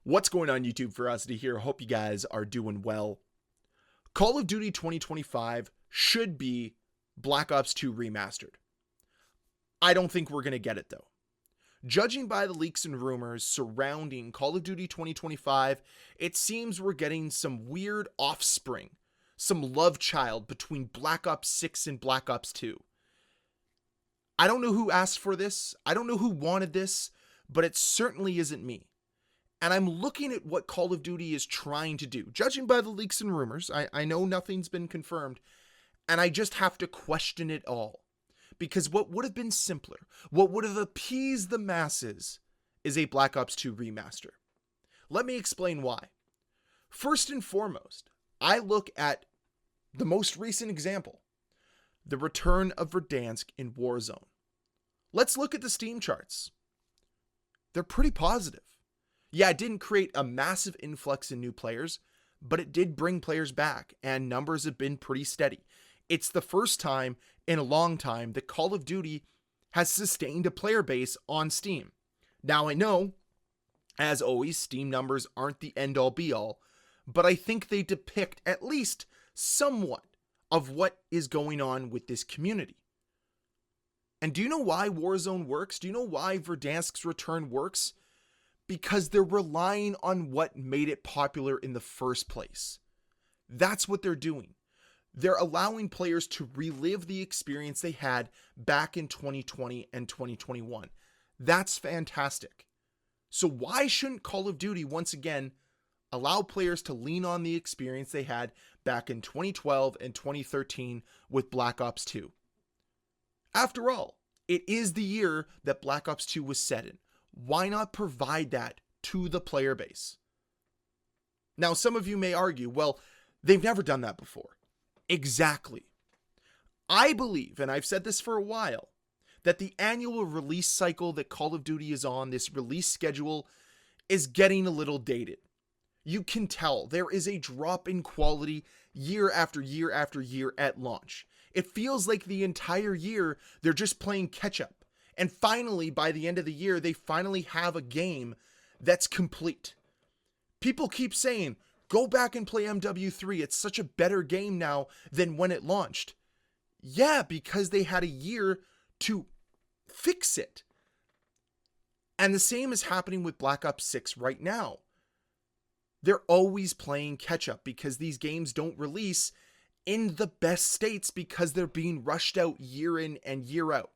What's going on, YouTube? Ferocity here. Hope you guys are doing well. Call of Duty 2025 should be Black Ops 2 Remastered. I don't think we're going to get it though. Judging by the leaks and rumors surrounding Call of Duty 2025, it seems we're getting some weird offspring, some love child between Black Ops 6 and Black Ops 2. I don't know who asked for this. I don't know who wanted this, but it certainly isn't me. And I'm looking at what Call of Duty is trying to do. Judging by the leaks and rumors, I know nothing's been confirmed, and I just have to question it all. Because what would have been simpler, what would have appeased the masses, is a Black Ops 2 remaster. Let me explain why. First and foremost, I look at the most recent example, the return of Verdansk in Warzone. Let's look at the Steam charts. They're pretty positive. Yeah, it didn't create a massive influx in new players, but it did bring players back, and numbers have been pretty steady. It's the first time in a long time that Call of Duty has sustained a player base on Steam. Now I know, as always, Steam numbers aren't the end-all be-all, but I think they depict at least somewhat of what is going on with this community. And do you know why Warzone works? Do you know why Verdansk's return works? Because they're relying on what made it popular in the first place. That's what they're doing. They're allowing players to relive the experience they had back in 2020 and 2021. That's fantastic. So why shouldn't Call of Duty once again allow players to lean on the experience they had back in 2012 and 2013 with Black Ops 2? After all, it is the year that Black Ops 2 was set in. Why not provide that to the player base? Now, some of you may argue, well, they've never done that before. Exactly. I believe, and I've said this for a while, that the annual release cycle that Call of Duty is on, this release schedule, is getting a little dated. You can tell there is a drop in quality year after year after year at launch. It feels like the entire year they're just playing catch up. And finally, by the end of the year, they finally have a game that's complete. People keep saying, go back and play MW3. It's such a better game now than when it launched. Yeah, because they had a year to fix it. And the same is happening with Black Ops 6 right now. They're always playing catch up because these games don't release in the best states because they're being rushed out year in and year out.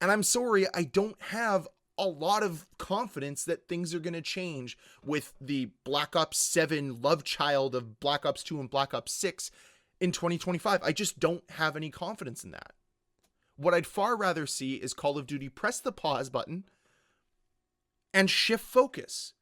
And I'm sorry, I don't have a lot of confidence that things are going to change with the Black Ops 7 love child of Black Ops 2 and Black Ops 6 in 2025. I just don't have any confidence in that. What I'd far rather see is Call of Duty press the pause button and shift focus.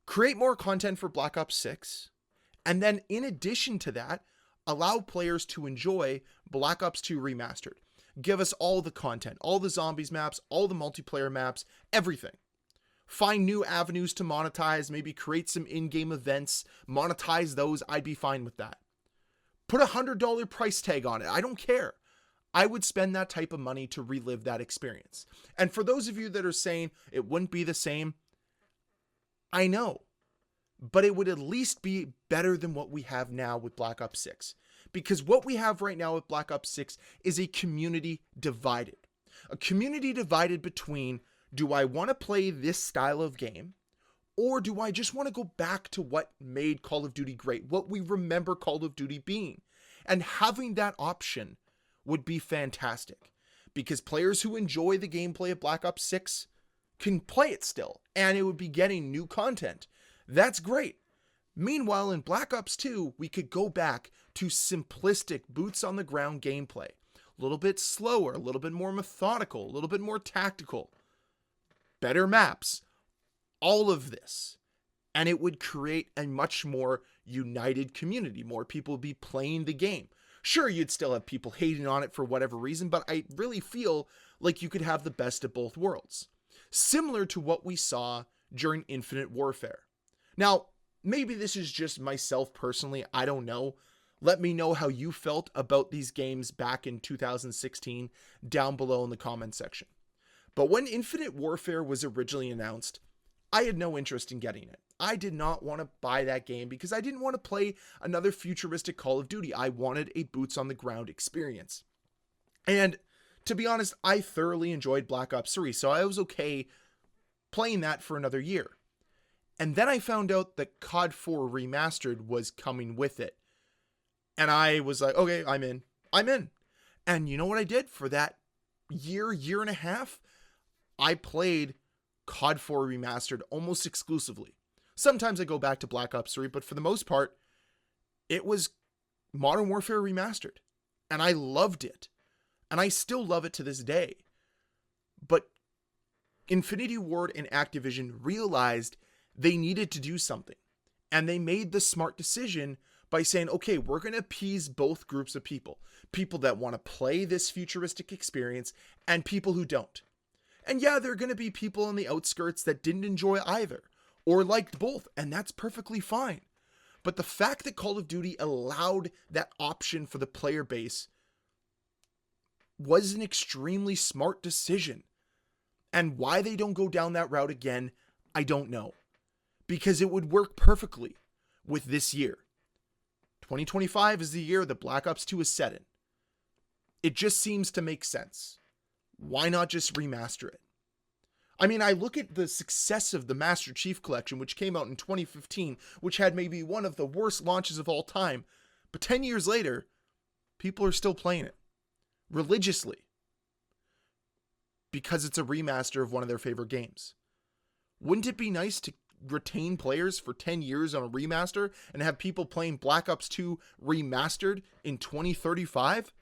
Create more content for Black Ops 6. And then in addition to that, allow players to enjoy Black Ops 2 Remastered. Give us all the content, all the zombies maps, all the multiplayer maps, everything. Find new avenues to monetize, maybe create some in-game events, monetize those, I'd be fine with that. Put a $100 price tag on it, I don't care. I would spend that type of money to relive that experience. And for those of you that are saying it wouldn't be the same, I know. But it would at least be better than what we have now with Black Ops 6. Because what we have right now with Black Ops 6 is a community divided. A community divided between, do I want to play this style of game? Or do I just want to go back to what made Call of Duty great? What we remember Call of Duty being? And having that option would be fantastic. Because players who enjoy the gameplay of Black Ops 6 can play it still. And it would be getting new content. That's great. Meanwhile, in Black Ops 2, we could go back to simplistic boots on the ground gameplay. A little bit slower, a little bit more methodical, a little bit more tactical. Better maps. All of this. And it would create a much more united community. More people would be playing the game. Sure, you'd still have people hating on it for whatever reason, but I really feel like you could have the best of both worlds. Similar to what we saw during Infinite Warfare. Now, maybe this is just myself personally, I don't know. Let me know how you felt about these games back in 2016 down below in the comment section. But when Infinite Warfare was originally announced, I had no interest in getting it. I did not want to buy that game because I didn't want to play another futuristic Call of Duty. I wanted a boots on the ground experience. And to be honest, I thoroughly enjoyed Black Ops 3, so I was okay playing that for another year. And then I found out that COD 4 Remastered was coming with it. And I was like, okay, I'm in. And you know what I did for that year and a half? I played COD 4 Remastered almost exclusively. Sometimes I go back to Black Ops 3, but for the most part, it was Modern Warfare Remastered. And I loved it. And I still love it to this day. But Infinity Ward and Activision realized they needed to do something. And they made the smart decision by saying, okay, we're going to appease both groups of people. People that want to play this futuristic experience and people who don't. And yeah, there are going to be people on the outskirts that didn't enjoy either or liked both, and that's perfectly fine. But the fact that Call of Duty allowed that option for the player base was an extremely smart decision. And why they don't go down that route again, I don't know. Because it would work perfectly with this year. 2025 is the year that Black Ops 2 is set in. It just seems to make sense. Why not just remaster it? I mean, I look at the success of the Master Chief Collection, which came out in 2015, which had maybe one of the worst launches of all time. But 10 years later, people are still playing it. Religiously. Because it's a remaster of one of their favorite games. Wouldn't it be nice to retain players for 10 years on a remaster and have people playing Black Ops 2 Remastered in 2035?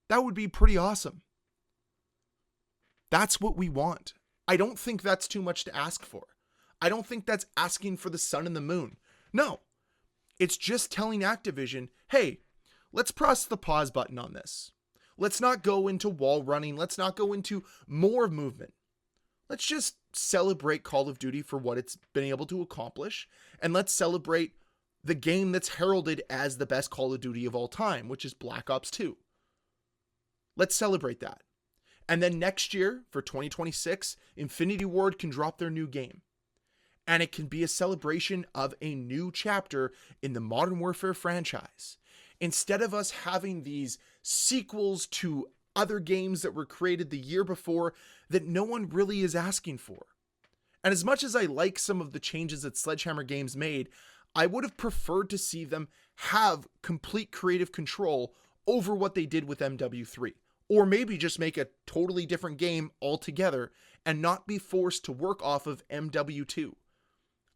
That would be pretty awesome. That's what we want. I don't think that's too much to ask for. I don't think that's asking for the sun and the moon. No. It's just telling Activision, hey, let's press the pause button on this. Let's not go into wall running. Let's not go into more movement. Let's just celebrate Call of Duty for what it's been able to accomplish. And let's celebrate the game that's heralded as the best Call of Duty of all time, which is Black Ops 2. Let's celebrate that. And then next year, for 2026, Infinity Ward can drop their new game. And it can be a celebration of a new chapter in the Modern Warfare franchise. Instead of us having these sequels to other games that were created the year before that no one really is asking for. And as much as I like some of the changes that Sledgehammer Games made, I would have preferred to see them have complete creative control over what they did with MW3. Or maybe just make a totally different game altogether and not be forced to work off of MW2.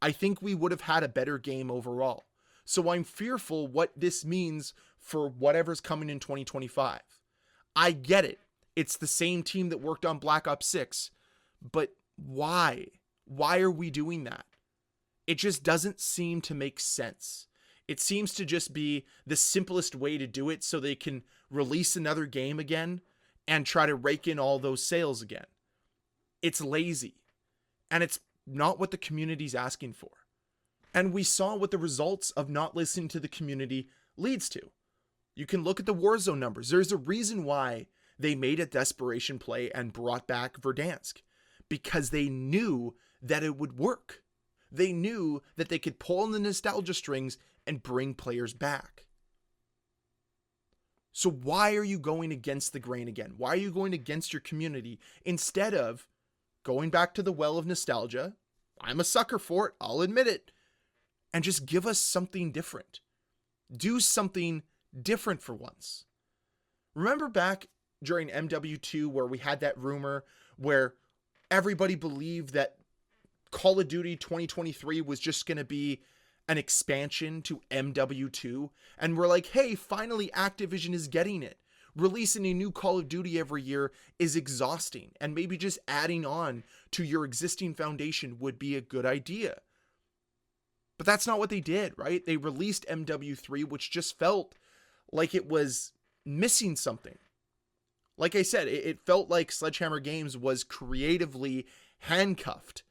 I think we would have had a better game overall. So I'm fearful what this means for whatever's coming in 2025. I get it. It's the same team that worked on Black Ops 6. But why? Why are we doing that? It just doesn't seem to make sense. It seems to just be the simplest way to do it so they can release another game again and try to rake in all those sales again. It's lazy. And it's not what the community's asking for. And we saw what the results of not listening to the community leads to. You can look at the Warzone numbers. There's a reason why they made a desperation play and brought back Verdansk. Because they knew that it would work. They knew that they could pull on the nostalgia strings and bring players back. So why are you going against the grain again? Why are you going against your community instead of going back to the well of nostalgia? I'm a sucker for it, I'll admit it. And just give us something different. Do something different for once. Remember back during MW2 where we had that rumor where everybody believed that Call of Duty 2023 was just going to be an expansion to MW2, and we're like, hey, finally Activision is getting it. Releasing a new Call of Duty every year is exhausting, and maybe just adding on to your existing foundation would be a good idea. But that's not what they did, right? They released MW3, which just felt like it was missing something. Like I said, it felt like Sledgehammer Games was creatively handcuffed,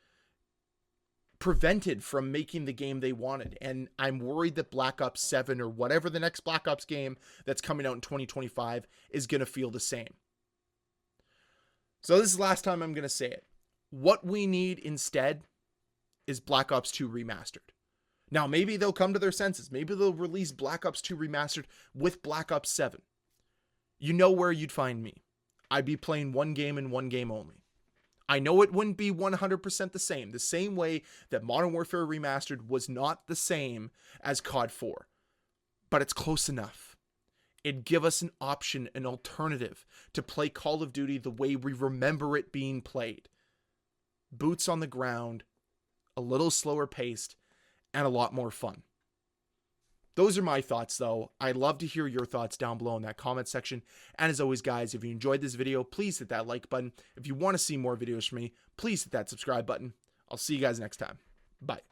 prevented from making the game they wanted. And I'm worried that Black Ops 7 or whatever the next Black Ops game that's coming out in 2025 is going to feel the same. So this is the last time I'm going to say it. What we need instead is Black Ops 2 Remastered. Now, maybe they'll come to their senses. Maybe they'll release Black Ops 2 Remastered with Black Ops 7. You know where you'd find me. I'd be playing one game and one game only. I know it wouldn't be 100% the same way that Modern Warfare Remastered was not the same as COD 4, but it's close enough. It'd give us an option, an alternative to play Call of Duty the way we remember it being played. Boots on the ground, a little slower paced, and a lot more fun. Those are my thoughts, though. I'd love to hear your thoughts down below in that comment section. And as always, guys, if you enjoyed this video, please hit that like button. If you want to see more videos from me, please hit that subscribe button. I'll see you guys next time. Bye.